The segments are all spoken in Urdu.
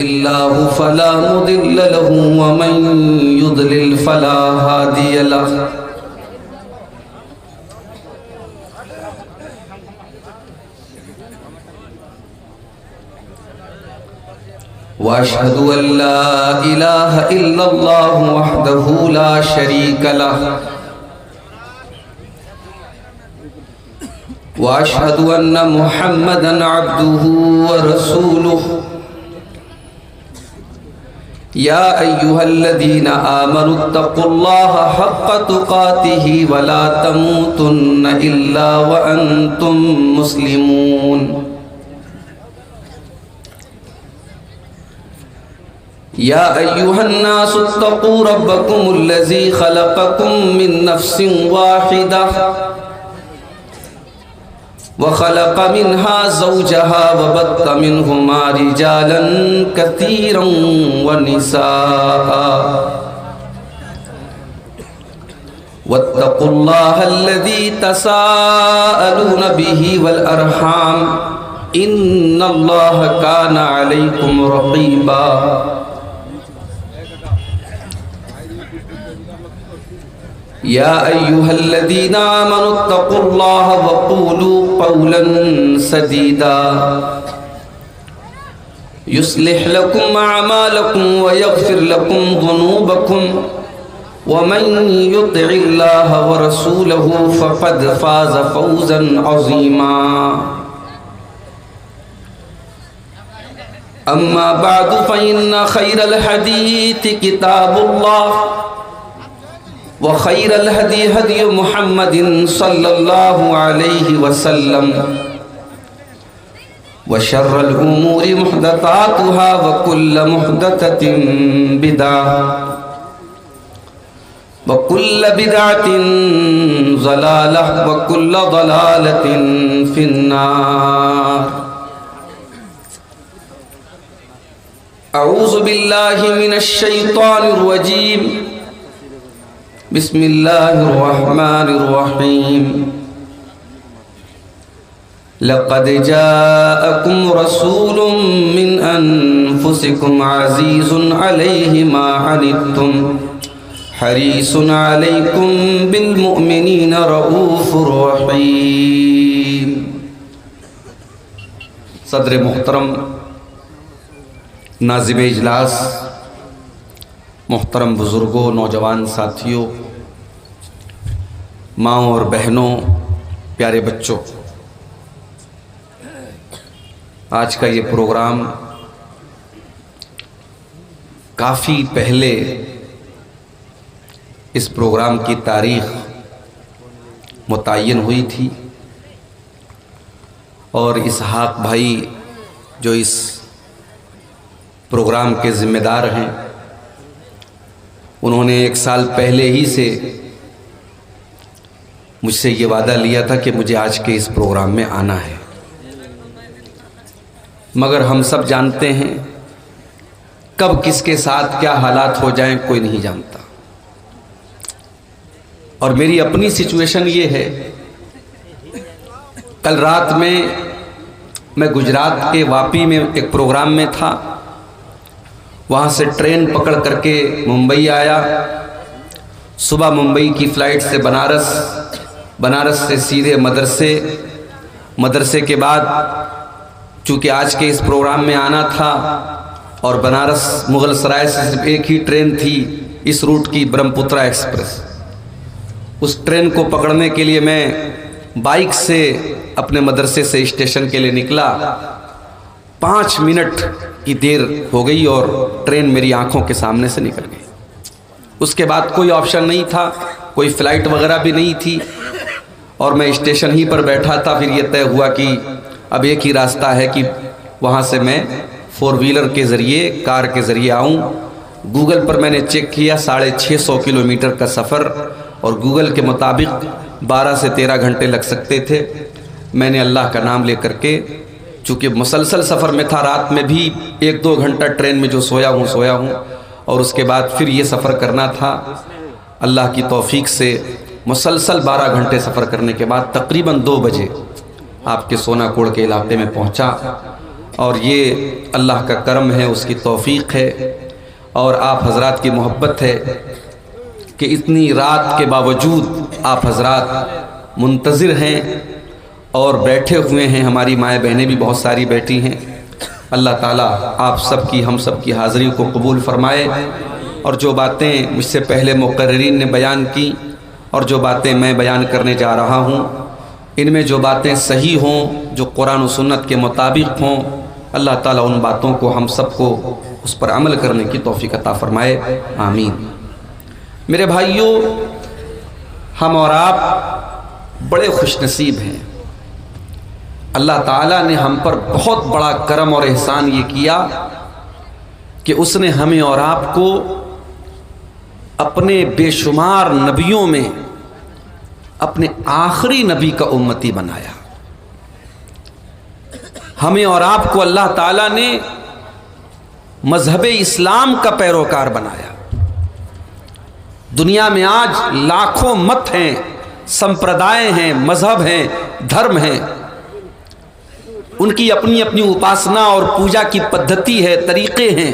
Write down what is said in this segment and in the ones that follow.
الله فلا مضل له ومن يضلل فلا هادي له وأشهد أن لا إله إلا الله وحده لا شريك له وأشهد أن محمدًا عبده ورسوله يا أيها الذين آمنوا اتقوا الله حق تقاته ولا تموتن إلا وأنتم مسلمون يا أيها الناس اتقوا ربكم الذي خلقكم من نفس واحدة وخلق منها زوجها وبث منهما رجالا كثيرا ونساء واتقوا الله الذي تساءلون به والأرحام إن الله كان عليكم رقيبا يا أيها الذين آمنوا اتقوا الله وقولوا قولا سديدا يصلح لكم أعمالكم ويغفر لكم ذنوبكم ومن يطع الله ورسوله فقد فاز فوزا عظيما أما بعد فإن خير الحديث كتاب الله وخير الهدي هدي محمد صلى الله عليه وسلم وشر الأمور محدثاتها وكل محدثة بدعة وكل بدعة ضلالة وكل ضلالة في النار أعوذ بالله من الشيطان الرجيم بسم الله الرحمن الرحيم لقد جاءكم رسول من أنفسكم عزيز عليه ما عنتم حريص عليكم بالمؤمنين رؤوف رحيم صدر محترم ناظم اجلاس محترم بزرگوں نوجوان ساتھیوں ماں اور بہنوں پیارے بچوں آج کا یہ پروگرام کافی پہلے اس پروگرام کی تاریخ متعین ہوئی تھی اور اسحاق بھائی جو اس پروگرام کے ذمہ دار ہیں انہوں نے 1 سال پہلے ہی سے مجھ سے یہ وعدہ لیا تھا کہ مجھے آج کے اس پروگرام میں آنا ہے، مگر ہم سب جانتے ہیں کب کس کے ساتھ کیا حالات ہو جائیں کوئی نہیں جانتا، اور میری اپنی سچویشن یہ ہے کل رات میں گجرات کے واپی میں ایک پروگرام میں تھا، وہاں سے ٹرین پکڑ کر کے ممبئی آیا، صبح ممبئی کی فلائٹ سے بنارس سے سیدھے مدرسے کے بعد چونکہ آج کے اس پروگرام میں آنا تھا اور بنارس مغل سرائے سے صرف ایک ہی ٹرین تھی اس روٹ کی برہمپترا ایکسپریس، اس ٹرین کو پکڑنے کے لیے میں بائک سے اپنے مدرسے سے اسٹیشن کے لیے نکلا، 5 منٹ کی دیر ہو گئی اور ٹرین میری آنکھوں کے سامنے سے نکل گئی۔ اس کے بعد کوئی آپشن نہیں تھا، کوئی فلائٹ وغیرہ بھی نہیں تھی اور میں اسٹیشن ہی پر بیٹھا تھا۔ پھر یہ طے ہوا کہ اب ایک ہی راستہ ہے کہ وہاں سے میں 4 ویلر کے ذریعے کار کے ذریعے آؤں۔ گوگل پر میں نے چیک کیا 650 کلومیٹر کا سفر، اور گوگل کے مطابق 12 سے 13 گھنٹے لگ سکتے تھے۔ میں نے اللہ کا نام لے کر کے، چونکہ مسلسل سفر میں تھا، رات میں بھی 1-2 گھنٹہ ٹرین میں جو سویا ہوں اور اس کے بعد پھر یہ سفر کرنا تھا۔ اللہ کی توفیق سے مسلسل 12 گھنٹے سفر کرنے کے بعد تقریباً 2 بجے آپ کے سونا کوڑ کے علاقے میں پہنچا، اور یہ اللہ کا کرم ہے، اس کی توفیق ہے، اور آپ حضرات کی محبت ہے کہ اتنی رات کے باوجود آپ حضرات منتظر ہیں اور بیٹھے ہوئے ہیں۔ ہماری مائیں بہنیں بھی بہت ساری بیٹھی ہیں۔ اللہ تعالیٰ آپ سب کی، ہم سب کی حاضری کو قبول فرمائے، اور جو باتیں مجھ سے پہلے مقررین نے بیان کی اور جو باتیں میں بیان کرنے جا رہا ہوں، ان میں جو باتیں صحیح ہوں، جو قرآن و سنت کے مطابق ہوں، اللہ تعالیٰ ان باتوں کو ہم سب کو اس پر عمل کرنے کی توفیق عطا فرمائے، آمین۔ میرے بھائیوں، ہم اور آپ بڑے خوش نصیب ہیں۔ اللہ تعالیٰ نے ہم پر بہت بڑا کرم اور احسان یہ کیا کہ اس نے ہمیں اور آپ کو اپنے بے شمار نبیوں میں اپنے آخری نبی کا امتی بنایا۔ ہمیں اور آپ کو اللہ تعالیٰ نے مذہب اسلام کا پیروکار بنایا۔ دنیا میں آج لاکھوں مت ہیں، سمپردائے ہیں، مذہب ہیں، دھرم ہیں، ان کی اپنی اپنی اپاسنا اور پوجا کی پدھتی ہے، طریقے ہیں،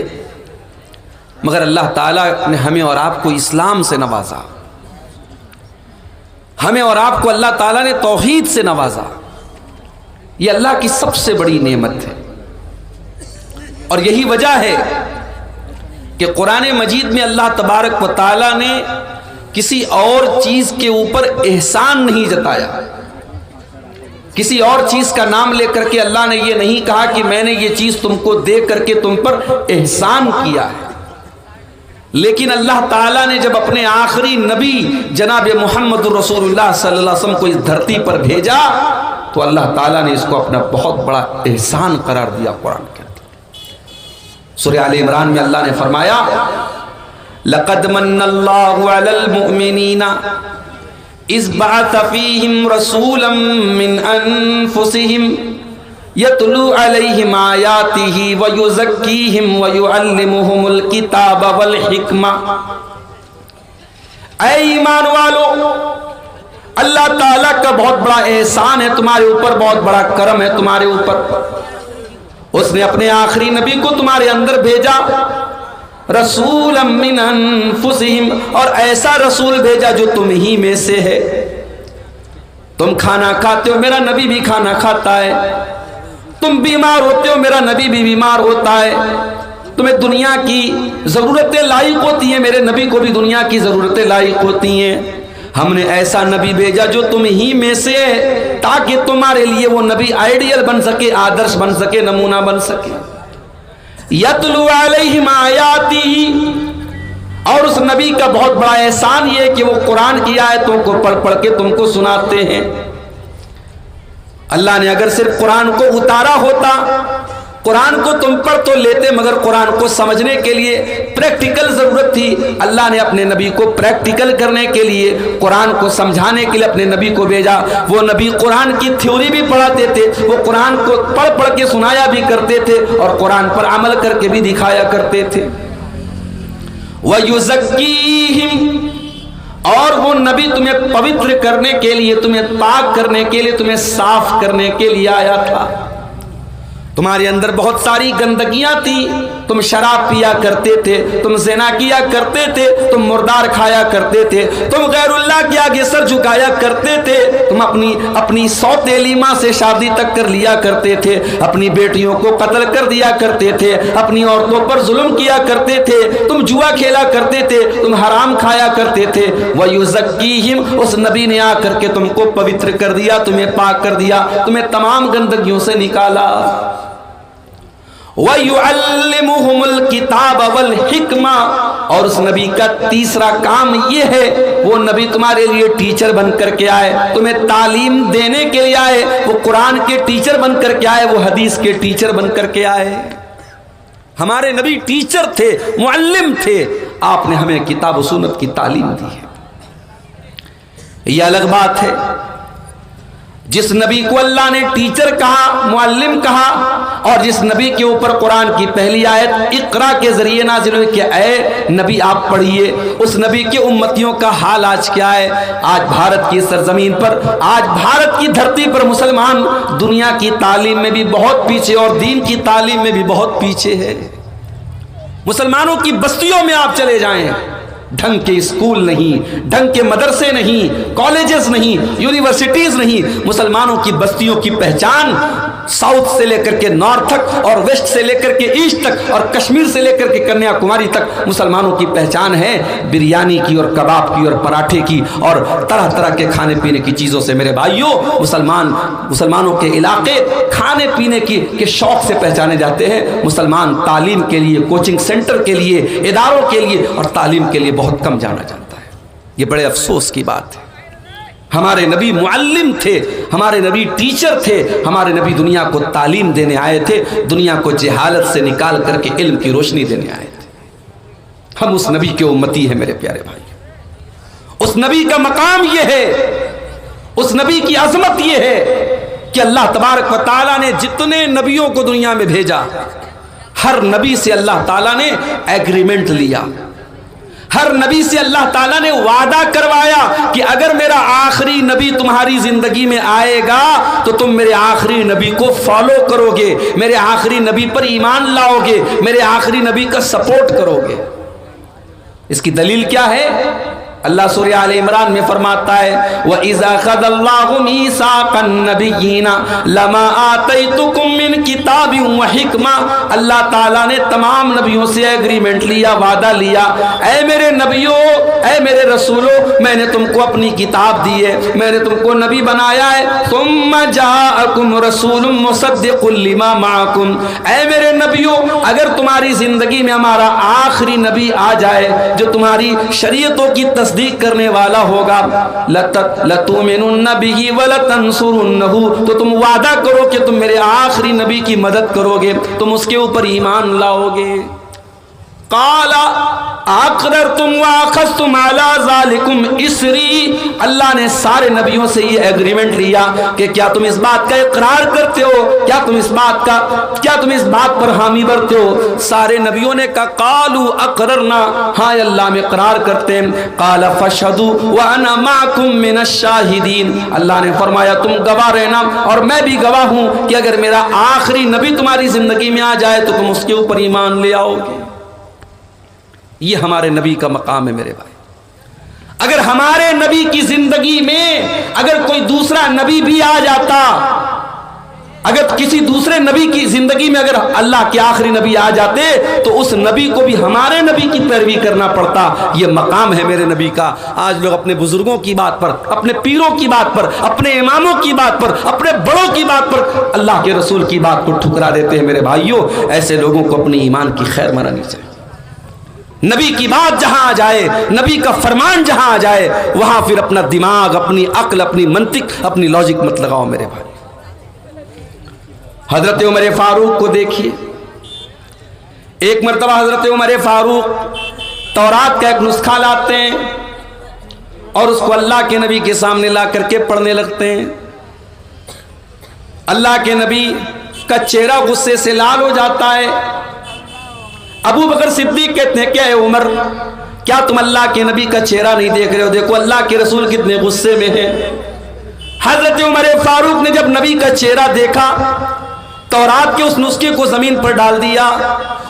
مگر اللہ تعالیٰ نے ہمیں اور آپ کو اسلام سے نوازا، ہمیں اور آپ کو اللہ تعالیٰ نے توحید سے نوازا۔ یہ اللہ کی سب سے بڑی نعمت ہے، اور یہی وجہ ہے کہ قرآن مجید میں اللہ تبارک و تعالیٰ نے کسی اور چیز کے اوپر احسان نہیں جتایا، کسی اور چیز کا نام لے کر کے اللہ نے یہ نہیں کہا کہ میں نے یہ چیز تم کو دے کر کے تم پر احسان کیا ہے، لیکن اللہ تعالیٰ نے جب اپنے آخری نبی جناب محمد رسول اللہ صلی اللہ علیہ وسلم کو اس دھرتی پر بھیجا تو اللہ تعالیٰ نے اس کو اپنا بہت بڑا احسان قرار دیا۔ قرآن کے سورہ آل عمران میں اللہ نے فرمایا، لَقَدْ مَنَّ اللَّهُ عَلَى الْمُؤْمِنِينَ إِذْ بَعَثَ فِيهِمْ رَسُولًا مِّنْ أَنفُسِهِمْ يَتْلُو عَلَيْهِمْ آيَاتِهِ وَيُزَكِّيهِمْ وَيُعَلِّمُهُمُ الْكِتَابَ وَالْحِكْمَةَ۔ اے ایمان والو، اللہ تعالیٰ کا بہت بڑا احسان ہے تمہارے اوپر، بہت بڑا کرم ہے تمہارے اوپر۔ اس نے اپنے آخری نبی کو تمہارے اندر بھیجا، رسولا من انفسہم، اور ایسا رسول بھیجا جو تم ہی میں سے ہے۔ تم کھانا کھاتے ہو، میرا نبی بھی کھانا کھاتا ہے۔ تم بیمار ہوتے ہو، میرا نبی بھی بیمار ہوتا ہے۔ تمہیں دنیا کی ضرورتیں لاحق ہوتی ہیں، میرے نبی کو بھی دنیا کی ضرورتیں لاحق ہوتی ہیں۔ ہم نے ایسا نبی بھیجا جو تم ہی میں سے ہے، تاکہ تمہارے لیے وہ نبی آئیڈیل بن سکے، آدرش بن سکے، نمونہ بن سکے۔ یتلو علیہم آیاتی، اور اس نبی کا بہت بڑا احسان یہ کہ وہ قرآن کی آیتوں کو پڑھ پڑھ کے تم کو سناتے ہیں۔ اللہ نے اگر صرف قرآن کو اتارا ہوتا، قرآن کو تم پڑھ تو لیتے، مگر قرآن کو سمجھنے کے لیے پریکٹیکل ضرورت تھی۔ اللہ نے اپنے نبی کو پریکٹیکل کرنے کے لیے، قرآن کو سمجھانے کے لیے اپنے نبی کو بھیجا۔ وہ نبی قرآن کی تھیوری بھی پڑھاتے تھے، وہ قرآن کو پڑھ پڑھ کے سنایا بھی کرتے تھے، اور قرآن پر عمل کر کے بھی دکھایا کرتے تھے۔ وَيُزَكِّيهِمْ، اور وہ نبی تمہیں پوتر کرنے کے لیے، تمہیں پاک کرنے کے لیے، تمہیں صاف کرنے کے لیے آیا تھا۔ تمہارے اندر بہت ساری گندگیاں تھیں، تم شراب پیا کرتے تھے، تم زنا کیا کرتے تھے، تم مردار کھایا کرتے تھے، تم غیر اللہ کے آگے سر جھکایا کرتے تھے، تم اپنی سوتیلی ماں سے شادی تک کر لیا کرتے تھے، اپنی بیٹیوں کو قتل کر دیا کرتے تھے، اپنی عورتوں پر ظلم کیا کرتے تھے، تم جوا کھیلا کرتے تھے، تم حرام کھایا کرتے تھے۔ وَيُزَكِّيهِمْ، اس نبی نے آ کر کے تم کو پوتر کر دیا، تمہیں پاک کر دیا، تمہیں تمام گندگیوں سے نکالا۔ وَيُعَلِّمُهُمُ الْكِتَابَ وَالْحِكْمَةَ، اور اس نبی کا تیسرا کام یہ ہے، وہ نبی تمہارے لیے ٹیچر بن کر کے آئے، تمہیں تعلیم دینے کے لیے آئے، وہ قرآن کے ٹیچر بن کر کے آئے، وہ حدیث کے ٹیچر بن کر کے آئے۔ ہمارے نبی ٹیچر تھے، معلم تھے، آپ نے ہمیں کتاب و سنت کی تعلیم دی ہے۔ یہ الگ بات ہے، جس نبی کو اللہ نے ٹیچر کہا، معلم کہا، اور جس نبی کے اوپر قرآن کی پہلی آیت اقرا کے ذریعے نازل ہوئی کہ اے نبی آپ پڑھیے، اس نبی کے امتیوں کا حال آج کیا ہے؟ آج بھارت کی سرزمین پر، آج بھارت کی دھرتی پر مسلمان دنیا کی تعلیم میں بھی بہت پیچھے اور دین کی تعلیم میں بھی بہت پیچھے ہے۔ مسلمانوں کی بستیوں میں آپ چلے جائیں، ڈھنگ کے اسکول نہیں، ڈھنگ کے مدرسے نہیں، کالجز نہیں، یونیورسٹیز نہیں۔ مسلمانوں کی بستیوں کی پہچان ساؤتھ سے لے کر کے نارتھ تک، اور ویسٹ سے لے کر کے ایسٹ تک، اور کشمیر سے لے کر کے کنیا کماری تک مسلمانوں کی پہچان ہے بریانی کی اور کباب کی اور پراٹھے کی اور طرح طرح کے کھانے پینے کی چیزوں سے۔ میرے بھائیوں، مسلمانوں کے علاقے کھانے پینے کے شوق سے پہچانے جاتے ہیں۔ مسلمان تعلیم کے لیے، کوچنگ سینٹر کے لیے، اداروں کے لیے اور تعلیم کے لیے بہت کم جانا جاتا ہے۔ یہ بڑے افسوس کی بات ہے۔ ہمارے نبی معلم تھے، ہمارے نبی ٹیچر تھے، ہمارے نبی دنیا کو تعلیم دینے آئے تھے، دنیا کو جہالت سے نکال کر کے علم کی روشنی دینے آئے تھے۔ ہم اس نبی کے امتی ہیں میرے پیارے بھائی۔ اس نبی کا مقام یہ ہے، اس نبی کی عظمت یہ ہے کہ اللہ تبارک و تعالیٰ نے جتنے نبیوں کو دنیا میں بھیجا، ہر نبی سے اللہ تعالیٰ نے ایگریمنٹ لیا، ہر نبی سے اللہ تعالیٰ نے وعدہ کروایا کہ اگر میرا آخری نبی تمہاری زندگی میں آئے گا تو تم میرے آخری نبی کو فالو کرو گے، میرے آخری نبی پر ایمان لاؤ گے، میرے آخری نبی کا سپورٹ کرو گے۔ اس کی دلیل کیا ہے؟ اللہ سورہ آل عمران میں فرماتا ہے وَإِذَا خَذَ اللَّهُ مِيثَاقَ النَّبِيِّينَ لَمَا آتَيْتُكُم مِّن كِتَابٍ وَحِكْمَةٍ۔ اللہ تعالیٰ نے تمام نبیوں سے ایگریمنٹ لیا، وعدہ لیا، اے میرے نبیوں، اے میرے رسولوں، میں نے تم کو اپنی کتاب دی ہے، میں نے تم کو نبی بنایا ہے۔ ثُمَّ جَاءَكُمْ رَسُولٌ مُصَدِّقٌ لِّمَا مَعَكُمْ۔ اے میرے نبیوں، اگر تمہاری زندگی میں ہمارا آخری نبی آ جائے جو تمہاری شریعتوں کی تصدیق کرنے والا ہوگا، لَتُؤْمِنُنَّ بِهِ وَلَتَنْصُرُنَّهُ، تو تم وعدہ کرو کہ تم میرے آخری نبی کی مدد کرو گے، تم اس کے اوپر ایمان لاؤ گے۔ قال اقررتم واخذتم على ذلكم اسری، اللہ نے سارے نبیوں سے یہ ایگریمنٹ لیا کہ کیا تم اس بات کا اقرار کرتے ہو، کیا تم اس بات پر حامی بھرتے ہو؟ سارے نبیوں نے کہا قالوا اقررنا، ہاں اللہ میں اقرار کرتے ہیں۔ قال فاشهدوا وانا معكم من الشاہدین، اللہ نے فرمایا تم گواہ رہنا اور میں بھی گواہ ہوں کہ اگر میرا آخری نبی تمہاری زندگی میں آ جائے تو تم اس کے اوپر ایمان لے آؤ گے۔ یہ ہمارے نبی کا مقام ہے میرے بھائی۔ اگر ہمارے نبی کی زندگی میں اگر کوئی دوسرا نبی بھی آ جاتا، اگر کسی دوسرے نبی کی زندگی میں اگر اللہ کے آخری نبی آ جاتے تو اس نبی کو بھی ہمارے نبی کی پیروی کرنا پڑتا۔ یہ مقام ہے میرے نبی کا۔ آج لوگ اپنے بزرگوں کی بات پر، اپنے پیروں کی بات پر، اپنے اماموں کی بات پر، اپنے بڑوں کی بات پر اللہ کے رسول کی بات کو ٹھکرا دیتے ہیں۔ میرے بھائیوں، ایسے لوگوں کو اپنی ایمان کی خیر منانی چاہیے۔ نبی کی بات جہاں آ جائے، نبی کا فرمان جہاں آ جائے، وہاں پھر اپنا دماغ، اپنی عقل، اپنی منطق، اپنی لاجک مت لگاؤ میرے بھائی۔ حضرت عمر فاروق کو دیکھیے، ایک مرتبہ حضرت عمر فاروق تورات کا ایک نسخہ لاتے ہیں اور اس کو اللہ کے نبی کے سامنے لا کر کے پڑھنے لگتے ہیں۔ اللہ کے نبی کا چہرہ غصے سے لال ہو جاتا ہے۔ ابو بکر صدیق کہتے ہیں کہ اے عمر، کیا تم اللہ کے نبی کا چہرہ نہیں دیکھ رہے ہو؟ دیکھو اللہ کے رسول کتنے غصے میں ہیں۔ حضرت عمر فاروق نے جب نبی کا چہرہ دیکھا، تورات کے اس نسخے کو زمین پر ڈال دیا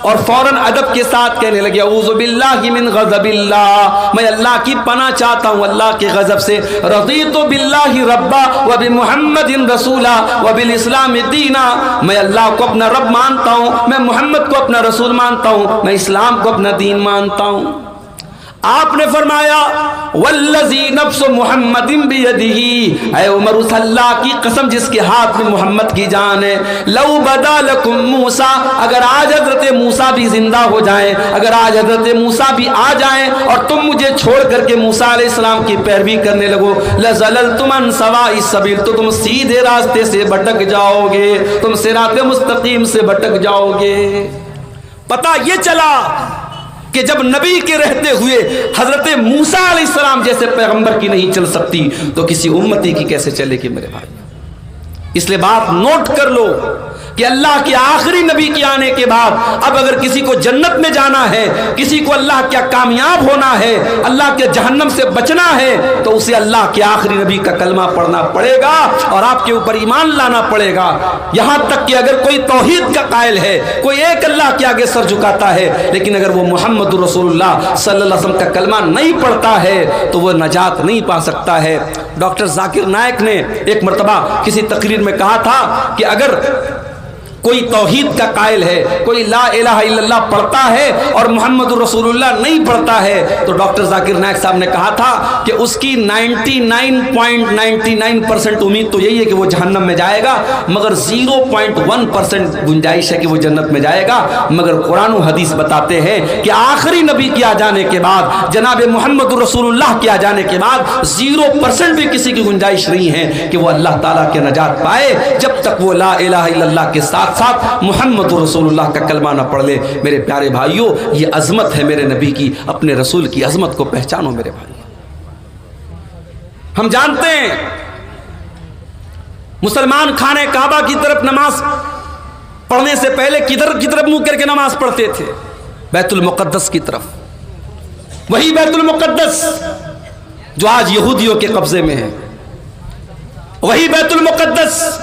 اور فوراً ادب کے ساتھ کہنے لگے اعوذ باللہ من غضب اللہ، میں اللہ کی پناہ چاہتا ہوں اللہ کے غضب سے۔ رضیت باللہ ربا وبمحمد رسولا وبالاسلام دینا، میں اللہ کو اپنا رب مانتا ہوں، میں محمد کو اپنا رسول مانتا ہوں، میں اسلام کو اپنا دین مانتا ہوں۔ آپ نے فرمایا والذی نفس محمد بیدہ، اے عمر اس اللہ کی قسم جس کے ہاتھ میں محمد کی جان ہے، لو بدا لکم موسیٰ، اگر آج حضرت موسیٰ بھی زندہ ہو جائیں، اگر آج حضرت موسیٰ بھی آ جائیں اور تم مجھے چھوڑ کر کے موسیٰ علیہ السلام کی پیروی کرنے لگو، لزللتم عن سواء السبیل، تو تم سیدھے راستے سے بھٹک جاؤ گے، تم صراط مستقیم سے بھٹک جاؤ گے۔ پتہ یہ چلا کہ جب نبی کے رہتے ہوئے حضرت موسیٰ علیہ السلام جیسے پیغمبر کی نہیں چل سکتی تو کسی امتی کی کیسے چلے گی میرے بھائی؟ اس لیے بات نوٹ کر لو، کہ اللہ کے آخری نبی کے آنے کے بعد اب اگر کسی کو جنت میں جانا ہے، کسی کو اللہ کیا کامیاب ہونا ہے، اللہ کے جہنم سے بچنا ہے، تو اسے اللہ کے آخری نبی کا کلمہ پڑھنا پڑے گا اور آپ کے اوپر ایمان لانا پڑے گا۔ یہاں تک کہ اگر کوئی توحید کا قائل ہے، کوئی ایک اللہ کے آگے سر جھکاتا ہے، لیکن اگر وہ محمد رسول اللہ صلی اللہ علیہ وسلم کا کلمہ نہیں پڑھتا ہے تو وہ نجات نہیں پا سکتا ہے۔ ڈاکٹر ذاکر نائک نے ایک مرتبہ کسی تقریر میں کہا تھا کہ اگر کوئی توحید کا قائل ہے، کوئی لا الہ الا اللہ پڑھتا ہے اور محمد رسول اللہ نہیں پڑھتا ہے، تو ڈاکٹر ذاکر نائک صاحب نے کہا تھا کہ اس کی 99.99% امید تو یہی ہے کہ وہ جہنم میں جائے گا، مگر 0.1% گنجائش ہے کہ وہ جنت میں جائے گا۔ مگر قرآن و حدیث بتاتے ہیں کہ آخری نبی کے آ جانے کے بعد، جناب محمد رسول اللہ کے آ جانے کے بعد 0% بھی کسی کی گنجائش نہیں ہے کہ وہ اللہ تعالیٰ کے نجات پائے، جب تک وہ لا الہ الا اللہ کے ساتھ محمد رسول اللہ کا کلمہ نہ پڑھ لے۔ میرے پیارے بھائیوں، یہ عظمت ہے میرے نبی کی، اپنے رسول کی عظمت کو پہچانو میرے بھائی۔ ہم جانتے ہیں مسلمان خانہ کعبہ کی طرف نماز پڑھنے سے پہلے کدھر کی طرف منہ کر کے نماز پڑھتے تھے؟ بیت المقدس کی طرف۔ وہی بیت المقدس جو آج یہودیوں کے قبضے میں ہے، وہی بیت المقدس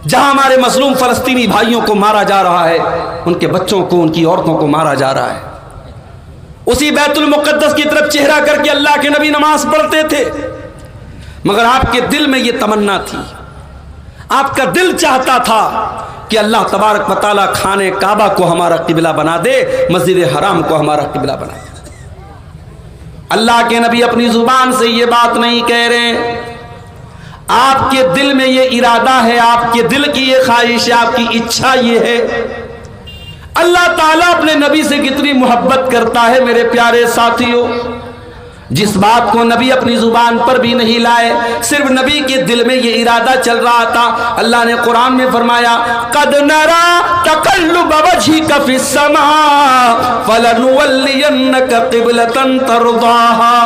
جہاں ہمارے مظلوم فلسطینی بھائیوں کو مارا جا رہا ہے، ان کے بچوں کو، ان کی عورتوں کو مارا جا رہا ہے، اسی بیت المقدس کی طرف چہرہ کر کے اللہ کے نبی نماز پڑھتے تھے۔ مگر آپ کے دل میں یہ تمنا تھی، آپ کا دل چاہتا تھا کہ اللہ تبارک و تعالیٰ خانہ کعبہ کو ہمارا قبلہ بنا دے، مسجد حرام کو ہمارا قبلہ بنا دے۔ اللہ کے نبی اپنی زبان سے یہ بات نہیں کہہ رہے، آپ کے دل میں یہ ارادہ ہے، آپ کے دل کی یہ خواہش ہے، آپ کی اچھا یہ ہے۔ اللہ تعالیٰ اپنے نبی سے کتنی محبت کرتا ہے میرے پیارے ساتھیوں، جس بات کو نبی اپنی زبان پر بھی نہیں لائے، صرف نبی کے دل میں یہ ارادہ چل رہا تھا۔ اللہ نے قرآن میں فرمایا قَدْ نَرَا تَقَلُّبَ وَجْهِكَ فِي السَّمَاءِ فَلَنُوَلِّيَنَّكَ قِبْلَةً تَرْضَاهَا۔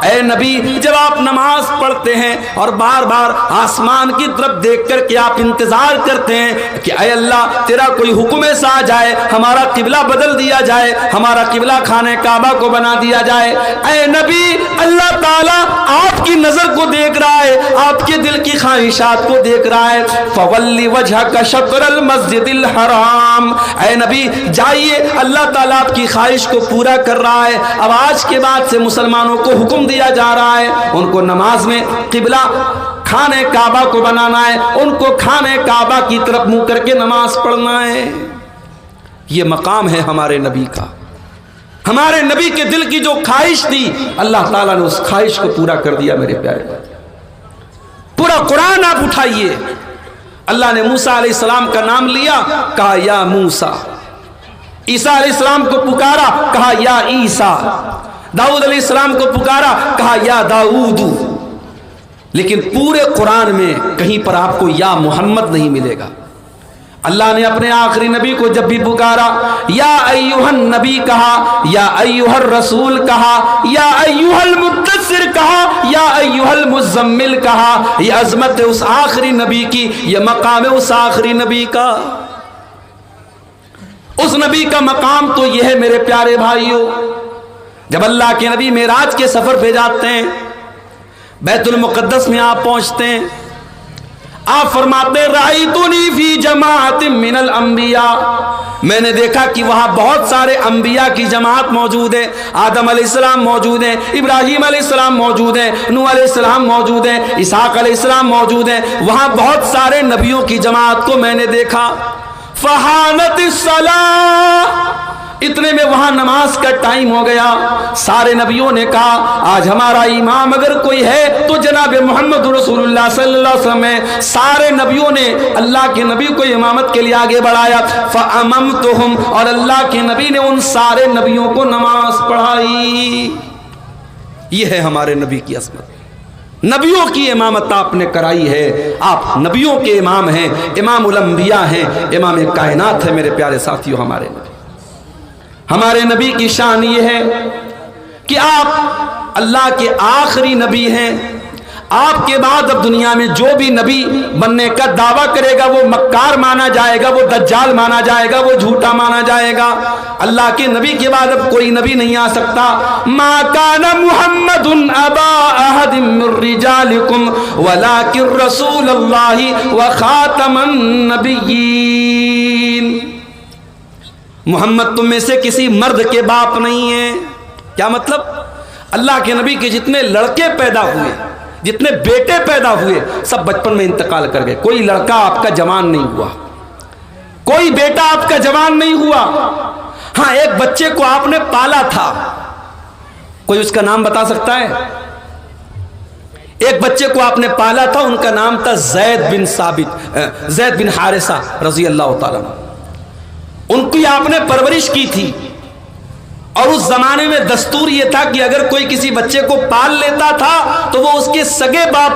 اے نبی، جب آپ نماز پڑھتے ہیں اور بار بار آسمان کی طرف دیکھ کر کے آپ انتظار کرتے ہیں کہ اے اللہ تیرا کوئی حکم ایسا آ جائے، ہمارا قبلہ بدل دیا جائے، ہمارا قبلہ خانہ کعبہ کو بنا دیا جائے، اے نبی اللہ تعالیٰ آپ کی نظر کو دیکھ رہا ہے، آپ کے دل کی خواہشات کو دیکھ رہا ہے۔ فَوَلِّ وَجْهَكَ شَطْرَ الْمَسْجِدِ الْحَرَامِ، اے نبی جائیے، اللہ تعالیٰ آپ کی خواہش کو پورا کر رہا ہے۔ اب آج کے بعد سے مسلمانوں کو حکم دیا جا رہا ہے، ان کو نماز میں قبلہ خانہ کعبہ کو بنانا ہے، ان کو خانہ کعبہ کی طرف منہ کر کے نماز پڑھنا ہے۔ یہ مقام ہے ہمارے نبی کا، ہمارے نبی کے دل کی جو خواہش تھی اللہ تعالیٰ نے اس خواہش کو پورا کر دیا میرے پیارے بھائی۔ پورا قرآن آپ اٹھائیے، اللہ نے موسیٰ علیہ السلام کا نام لیا، کہا یا موسیٰ، عیسیٰ علیہ السلام کو پکارا، کہا یا عیسیٰ، داؤد علیہ السلام کو پکارا، کہا یا داؤد۔ لیکن پورے قرآن میں کہیں پر آپ کو یا محمد نہیں ملے گا۔ اللہ نے اپنے آخری نبی کو جب بھی پکارا یا ایوہ النبی کہا، یا ایوہ الرسول کہا، یا ایوہ المدثر کہا، یا ایوہ المزمل کہا۔ یہ عظمت ہے اس آخری نبی کی، یہ مقام ہے اس آخری نبی کا۔ اس نبی کا مقام تو یہ ہے میرے پیارے بھائیوں، جب اللہ کے نبی معراج کے سفر پہ جاتے ہیں، بیت المقدس میں آپ پہنچتے ہیں، آپ فرماتے ہیں رأیتنی فی جماعت من الانبیاء، میں نے دیکھا کہ وہاں بہت سارے انبیاء کی جماعت موجود ہے، آدم علیہ السلام موجود ہیں، ابراہیم علیہ السلام موجود ہیں، نوح علیہ السلام موجود ہیں، اسحاق علیہ السلام موجود ہیں، وہاں بہت سارے نبیوں کی جماعت کو میں نے دیکھا۔ فحانت الصلاۃ، اتنے میں وہاں نماز کا ٹائم ہو گیا۔ سارے نبیوں نے کہا آج ہمارا امام اگر کوئی ہے تو جناب محمد رسول اللہ صلی اللہ علیہ وسلم ہے۔ سارے نبیوں نے اللہ کے نبی کو امامت کے لیے آگے بڑھایا، فَأَمَمْتُهُمْ، اور اللہ کے نبی نے ان سارے نبیوں کو نماز پڑھائی۔ یہ ہے ہمارے نبی کی عظمت، نبیوں کی امامت آپ نے کرائی ہے، آپ نبیوں کے امام ہیں، امام الانبیاء ہیں، امام کائنات ہے میرے پیارے ساتھیوں۔ ہمارے نبی کی شان یہ ہے کہ آپ اللہ کے آخری نبی ہیں، آپ کے بعد اب دنیا میں جو بھی نبی بننے کا دعویٰ کرے گا وہ مکار مانا جائے گا، وہ دجال مانا جائے گا، وہ جھوٹا مانا جائے گا۔ اللہ کے نبی کے بعد اب کوئی نبی نہیں آ سکتا۔ ما کان محمد ابا احد من رجالکم ولکن رسول اللہ وخاتم النبیین۔ محمد تم میں سے کسی مرد کے باپ نہیں ہے۔ کیا مطلب؟ اللہ کے نبی کے جتنے لڑکے پیدا ہوئے، جتنے بیٹے پیدا ہوئے، سب بچپن میں انتقال کر گئے۔ کوئی لڑکا آپ کا جوان نہیں ہوا، کوئی بیٹا آپ کا جوان نہیں ہوا۔ ہاں ایک بچے کو آپ نے پالا تھا، کوئی اس کا نام بتا سکتا ہے؟ ایک بچے کو آپ نے پالا تھا، ان کا نام تھا زید بن حارثہ رضی اللہ تعالیٰ عنہ۔ ان کی آپ نے پرورش کی تھی، اور اس زمانے میں دستور یہ تھا کہ اگر کوئی کسی بچے کو پال لیتا تھا تو وہ اس کے سگے باپ،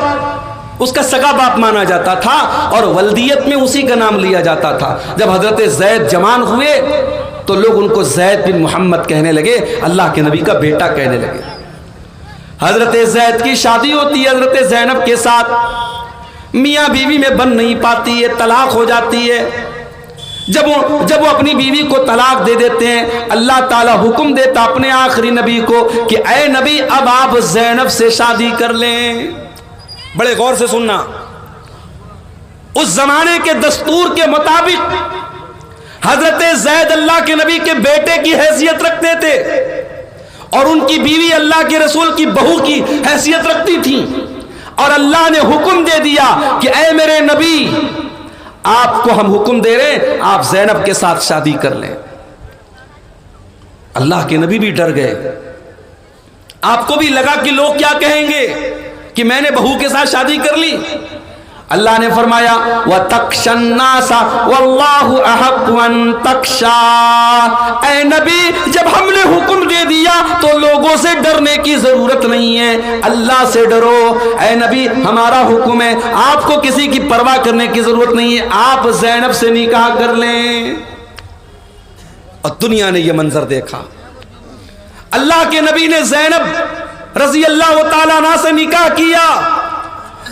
اس کا سگا باپ مانا جاتا تھا، اور ولدیت میں اسی کا نام لیا جاتا تھا۔ جب حضرت زید جوان ہوئے تو لوگ ان کو زید بن محمد کہنے لگے، اللہ کے نبی کا بیٹا کہنے لگے۔ حضرت زید کی شادی ہوتی ہے حضرت زینب کے ساتھ، میاں بیوی میں بن نہیں پاتی ہے، طلاق ہو جاتی ہے۔ جب وہ اپنی بیوی کو طلاق دے دیتے ہیں، اللہ تعالیٰ حکم دیتا اپنے آخری نبی کو کہ اے نبی اب آپ زینب سے شادی کر لیں۔ بڑے غور سے سننا، اس زمانے کے دستور کے مطابق حضرت زید اللہ کے نبی کے بیٹے کی حیثیت رکھتے تھے، اور ان کی بیوی اللہ کے رسول کی بہو کی حیثیت رکھتی تھی، اور اللہ نے حکم دے دیا کہ اے میرے نبی آپ کو ہم حکم دے رہے ہیں آپ زینب کے ساتھ شادی کر لیں۔ اللہ کے نبی بھی ڈر گئے، آپ کو بھی لگا کہ لوگ کیا کہیں گے کہ میں نے بہو کے ساتھ شادی کر لی۔ اللہ نے فرمایا وَتَخْشَى النَّاسَ وَاللَّهُ أَحَقُّ أَن تَخْشَىٰ۔ اے نبی جب ہم نے حکم دے دیا تو لوگوں سے ڈرنے کی ضرورت نہیں ہے، اللہ سے ڈرو۔ اے نبی ہمارا حکم ہے، آپ کو کسی کی پرواہ کرنے کی ضرورت نہیں ہے، آپ زینب سے نکاح کر لیں۔ اور دنیا نے یہ منظر دیکھا، اللہ کے نبی نے زینب رضی اللہ تعالیٰ عنہ سے نکاح کیا،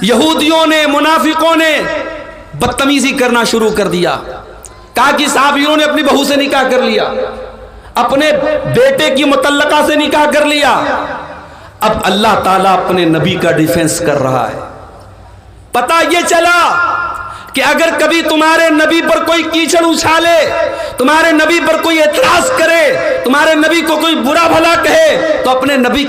یہودیوں نے، منافقوں نے بدتمیزی کرنا شروع کر دیا، کہا کہ صحابیوں نے اپنی بہو سے نکاح کر لیا، اپنے بیٹے کی مطلقہ سے نکاح کر لیا۔ اب اللہ تعالیٰ اپنے نبی کا ڈیفنس کر رہا ہے۔ پتہ یہ چلا کہ اگر کبھی تمہارے نبی پر کوئی کیچڑ اچھالے، تمہارے نبی پر کوئی اعتراض کرے، تمہارے نبی کو کوئی برا بھلا کہے، تو اپنے نبی کا